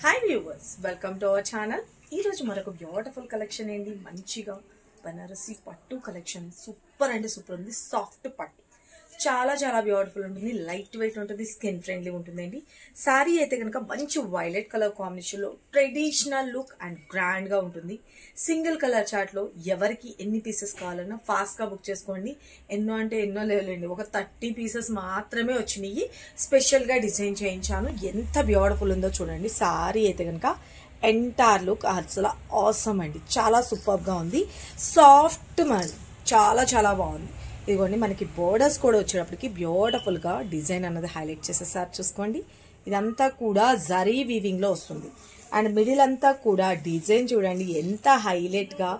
Hi viewers, welcome to our channel. ఈ రోజు మనకు బ్యూటిఫుల్ కలెక్షన్ ఏంటి మంచిగా బనారసి పట్టు కలెక్షన్ సూపర్ అంటే సూపర్ ఉంది. సాఫ్ట్ పట్టు చాలా చాలా బ్యూటిఫుల్ ఉంటుంది, లైట్ వెయిట్ ఉంటుంది, స్కిన్ ఫ్రెండ్లీ ఉంటుందండి. సారీ అయితే కనుక మంచి వైలెట్ కలర్ కాంబినేషన్ లో ట్రెడిషనల్ లుక్ అండ్ గ్రాండ్ గా ఉంటుంది. సింగిల్ కలర్ చార్ట్ లో ఎవరికి ఎన్ని పీసెస్ కావాలన్నా ఫాస్ట్ గా బుక్ చేసుకోండి. ఎన్నో అంటే ఎన్నో లేవులేండి, ఒక 30 పీసెస్ మాత్రమే వచ్చినాయి. స్పెషల్ గా డిజైన్ చేయించాను. ఎంత బ్యూటిఫుల్ ఉందో చూడండి. సారీ అయితే కనుక ఎంటైర్ లుక్ అసలు ఆసమ్ అండి, చాలా సూపర్ గా ఉంది. సాఫ్ట్ మ్యాన్ చాలా చాలా బాగుంది. ఇదిగోండి మనకి బోర్డర్స్ కూడా వచ్చేటప్పటికి బ్యూటిఫుల్ గా డిజైన్ అన్నది హైలైట్ చేసేసారి చూసుకోండి. ఇదంతా కూడా జరీ వీవింగ్ లో వస్తుంది అండ్ మిడిల్ అంతా కూడా డిజైన్ చూడండి ఎంత హైలైట్ గా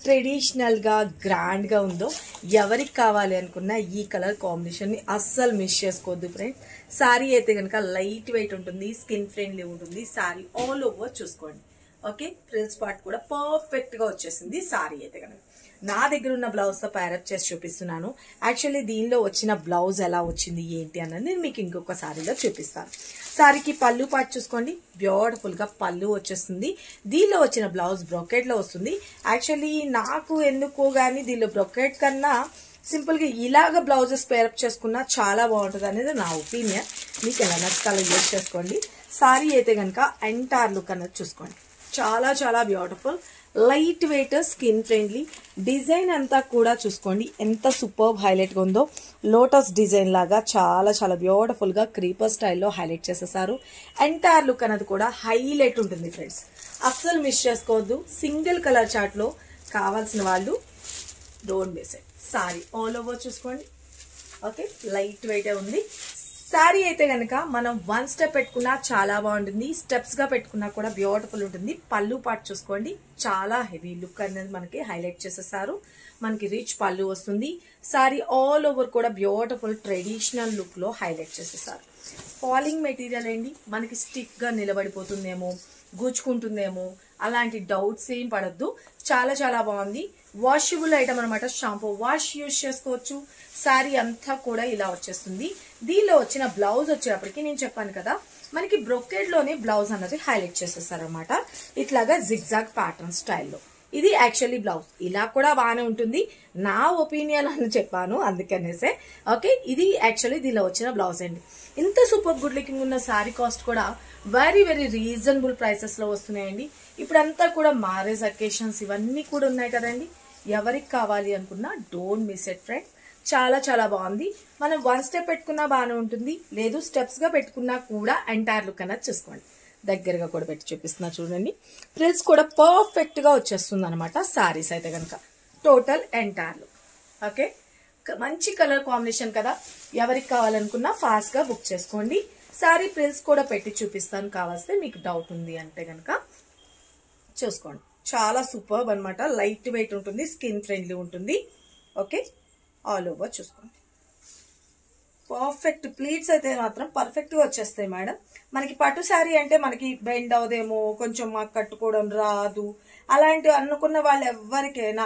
ట్రెడిషనల్ గా గ్రాండ్ గా ఉందో. ఎవరికి కావాలి అనుకున్నా ఈ కలర్ కాంబినేషన్ ని అస్సలు మిస్ చేసుకోవద్దు ఫ్రెండ్స్. సారీ అయితే కనుక లైట్ వెయిట్ ఉంటుంది, స్కిన్ ఫ్రెండ్లీ ఉంటుంది. సారీ ఆల్ ఓవర్ చూసుకోండి. ఓకే, ఫ్రిల్స్ పార్ట్ కూడా పర్ఫెక్ట్ గా వచ్చేసింది. సారీ అయితే కనుక నా దగ్గర ఉన్న బ్లౌజ్ తో ప్యారప్ చేసి చూపిస్తున్నాను. యాక్చువల్లీ దీనిలో వచ్చిన బ్లౌజ్ ఎలా వచ్చింది ఏంటి అన్నది నేను మీకు ఇంకొక సారీలో చూపిస్తాను. సారీకి పళ్ళు పార్ట్ చూసుకోండి, బ్యూటిఫుల్ గా పళ్ళు వచ్చేస్తుంది. దీనిలో వచ్చిన బ్లౌజ్ బ్రొకెట్ లో వస్తుంది. యాక్చువల్లీ నాకు ఎందుకో గానీ దీనిలో బ్రొకెట్ కన్నా సింపుల్ గా ఇలాగ బ్లౌజెస్ పేరప్ చేసుకున్నా చాలా బాగుంటుంది అనేది నా ఒపీనియన్. మీకు ఎలా నచ్చాలో యూజ్ చేసుకోండి. సారీ అయితే కనుక ఎంటైర్ లుక్ అన్నది చూసుకోండి, చాలా చాలా beautiful, light weight, skin friendly. Design అంతా కూడా చూసుకోండి ఎంత సూపర్ హైలైట్ గా ఉందో. లోటస్ డిజైన్ లాగా చాలా చాలా బ్యూటిఫుల్ గా క్రీపర్ స్టైల్లో హైలైట్ చేసేసారు. ఎంటైర్ లుక్ అనేది కూడా హైలైట్ ఉంటుంది ఫ్రెండ్స్, అస్సలు మిస్ చేసుకోవద్దు. సింగిల్ కలర్ చార్ట్ లో కావాల్సిన వాళ్ళు don't miss it. Sorry all over చూసుకోండి. ఓకే, లైట్ వెయిట్ ఉంది. సారీ అయితే కనుక మనం 1 స్టెప్ పెట్టుకున్నా చాలా బాగుంటుంది, స్టెప్స్ గా పెట్టుకున్నా కూడా బ్యూటిఫుల్ ఉంటుంది. పళ్ళు పార్ట్ చూసుకోండి, చాలా హెవీ లుక్ అనేది మనకి హైలైట్ చేసేసారు. మనకి రిచ్ పళ్ళు వస్తుంది. సారీ ఆల్ ఓవర్ కూడా బ్యూటిఫుల్ ట్రెడిషనల్ లుక్ లో హైలైట్ చేసేసారు. ఫాలింగ్ మెటీరియల్ అండి, మనకి స్టిక్ గా నిలబడిపోతుందేమో, గుచ్చుకుంటుందేమో అలాంటి డౌట్స్ ఏం పడద్దు. చాలా చాలా బాగుంది. వాషబుల్ ఐటమ్ అనమాట, షాంపూ వాష్ యూజ్ చేసుకోవచ్చు. శారీ అంతా కూడా ఇలా వచ్చేస్తుంది. దీనిలో వచ్చిన బ్లౌజ్ వచ్చేటప్పటికి నేను చెప్పాను కదా మనకి బ్రొకెట్ లోనే బ్లౌజ్ అన్నది హైలైట్ చేసేసారనమాట. ఇట్లాగా జిగ్జాగ్ ప్యాటర్న్ స్టైల్లో. ఇది యాక్చువల్లీ బ్లౌజ్ ఇలా కూడా బాగానే ఉంటుంది, నా ఒపీనియన్ అని చెప్పాను అందుకనేసే. ఓకే, ఇది యాక్చువల్లీ దీనిలో వచ్చిన బ్లౌజ్ అండి. ఇంత సూపర్ గుడ్ లుకింగ్ ఉన్న శారీ కాస్ట్ కూడా వెరీ వెరీ రీజనబుల్ ప్రైసెస్ లో వస్తున్నాయండి. ఇప్పుడంతా కూడా మ్యారేజ్ అకేషన్స్ ఇవన్నీ కూడా ఉన్నాయి కదండి. ఎవరికి కావాలి అనుకున్నా డోంట్ మిస్ ఇట్ ఫ్రెండ్స్. చాలా చాలా బాగుంది. మనం 1 స్టెప్ పెట్టుకున్నా బాగానే ఉంటుంది, లేదు స్టెప్స్ గా పెట్టుకున్నా కూడా ఎంటైర్ లుక్ అన్నది చూసుకోండి. దగ్గరగా కూడా పెట్టి చూపిస్తున్నా చూడండి. ఫ్రిల్స్ కూడా పర్ఫెక్ట్ గా వచ్చేస్తుంది అనమాట. సారీస్ అయితే కనుక టోటల్ ఎంటైర్ లుక్. ఓకే, మంచి కలర్ కాంబినేషన్ కదా, ఎవరికి కావాలనుకున్నా ఫాస్ట్ గా బుక్ చేసుకోండి. సారీ ఫ్రిల్స్ కూడా పెట్టి చూపిస్తాను కావాల్సి మీకు డౌట్ ఉంది అంటే కనుక చూసుకోండి. చాలా సూపర్ అనమాట, లైట్ వెయిట్ ఉంటుంది, స్కిన్ ఫ్రెండ్లీ ఉంటుంది. ఓకే, ఆల్ ఓవర్ చూసుకోండి. పర్ఫెక్ట్ ప్లీట్స్ అయితే మాత్రం పర్ఫెక్ట్ గా వచ్చేస్తాయి మేడం. మనకి పట్టు శారీ అంటే మనకి బెండ్ అవుదేమో, కొంచెం మాకు కట్టుకోవడం రాదు అలాంటి అనుకున్న వాళ్ళు ఎవరికైనా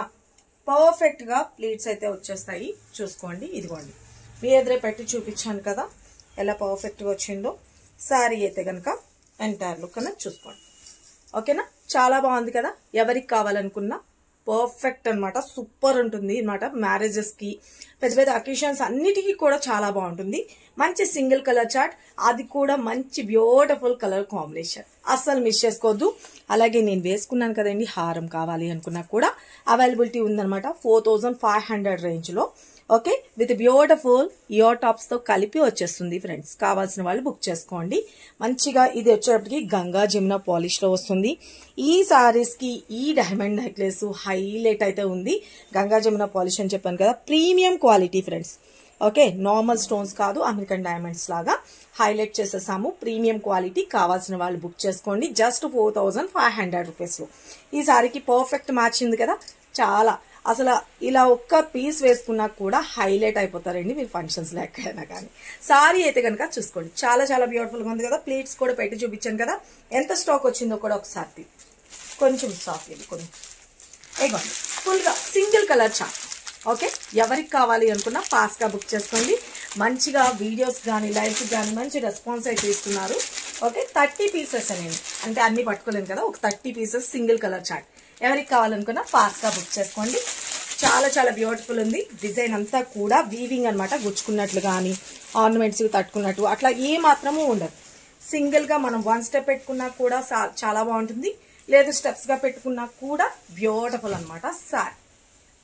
పర్ఫెక్ట్ గా ప్లీట్స్ అయితే వచ్చేస్తాయి. చూసుకోండి, ఇదిగోండి మీ ఎదురే పెట్టి చూపించాను కదా ఎలా పర్ఫెక్ట్ గా వచ్చిందో. శారీ అయితే కనుక ఎంటైర్ లుక్ అన్నది చూసుకోండి. ఓకేనా, చాలా బాగుంది కదా. ఎవరికి కావాలనుకున్నా పర్ఫెక్ట్ అనమాట, సూపర్ ఉంటుంది అనమాట. మ్యారేజెస్ కి పెద్ద పెద్ద అకేషన్స్ అన్నిటికీ కూడా చాలా బాగుంటుంది. మంచి సింగిల్ కలర్ చార్ట్, అది కూడా మంచి బ్యూటిఫుల్ కలర్ కాంబినేషన్, అస్సలు మిస్ చేసుకోవద్దు. అలాగే నేను వేసుకున్నాను కదండి, హారం కావాలి అనుకున్నా కూడా అవైలబిలిటీ ఉందనమాట 4500 రేంజ్ లో. Okay, with beautiful ear tops తో కలిపి వచ్చేస్తుంది ఫ్రెండ్స్. కావాల్సిన వాళ్ళు బుక్ చేసుకోండి. మంచిగా ఇది వచ్చేటప్పటికి గంగా జమున పాలిష్ లో వస్తుంది. ఈ సారీస్ కి ఈ డైమండ్ నెక్లెస్ హైలైట్ అయితే ఉంది. గంగా జమున పాలిష్ అని చెప్పాను కదా, premium quality friends. Okay, normal stones కాదు, అమెరికన్ డైమండ్స్ లాగా హైలైట్ చేసేసాము. ప్రీమియం క్వాలిటీ, కావాల్సిన వాళ్ళు బుక్ చేసుకోండి. జస్ట్ 4500 రూపీస్ లో ఈ సారీకి పర్ఫెక్ట్ మ్యాచ్ ఉంది కదా. చాలా అసలు ఇలా ఒక్క పీస్ వేసుకున్నా కూడా హైలైట్ అయిపోతారండి మీరు ఫంక్షన్స్ లెక్కైనా కానీ. సారీ అయితే కనుక చూసుకోండి, చాలా చాలా బ్యూటిఫుల్ గా ఉంది కదా. ప్లేట్స్ కూడా పెట్టి చూపించాను కదా, ఎంత స్టాక్ వచ్చిందో కూడా ఒకసారి కొంచెం స్టాక్ ఇది కొంచెం ఇవ్వండి. ఫుల్ గా సింగిల్ కలర్ చార్ట్. ఓకే, ఎవరికి కావాలి అనుకున్నా ఫాస్ట్ గా బుక్ చేసుకోండి. మంచిగా వీడియోస్ కానీ లైవ్స్ కానీ మంచి రెస్పాన్స్ అయితే ఇస్తున్నారు. ఓకే, 30 పీసెస్ అనేది, అంటే అన్ని పట్టుకోలేను కదా, ఒక 30 పీసెస్ సింగిల్ కలర్ చార్ట్. ఎవరికి కావాలనుకున్నా ఫాస్ట్గా బుక్ చేసుకోండి. చాలా చాలా బ్యూటిఫుల్ ఉంది. డిజైన్ అంతా కూడా వీవింగ్ అనమాట, గుచ్చుకున్నట్లు కానీ ఆర్నమెంట్స్ తట్టుకున్నట్టు అట్లా ఏ మాత్రము ఉండదు. సింగిల్గా మనం 1 స్టెప్ పెట్టుకున్నా కూడా చాలా బాగుంటుంది, లేదు స్టెప్స్గా పెట్టుకున్నా కూడా బ్యూటిఫుల్ అనమాట sari.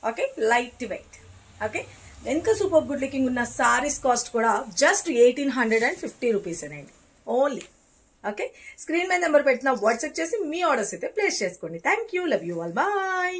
Okay, light weight. Okay, ఎంత సూపర్ గుడ్ లుకింగ్ ఉన్న సారీస్ కాస్ట్ కూడా జస్ట్ 1850 రూపీస్ అండి ఓన్లీ. ఓకే, స్క్రీన్ మీద నెంబర్ పెట్టిన వాట్సాప్ చేసి మీ ఆర్డర్స్ అయితే ప్లేస్ చేసుకోండి. Thank you, love you all, bye.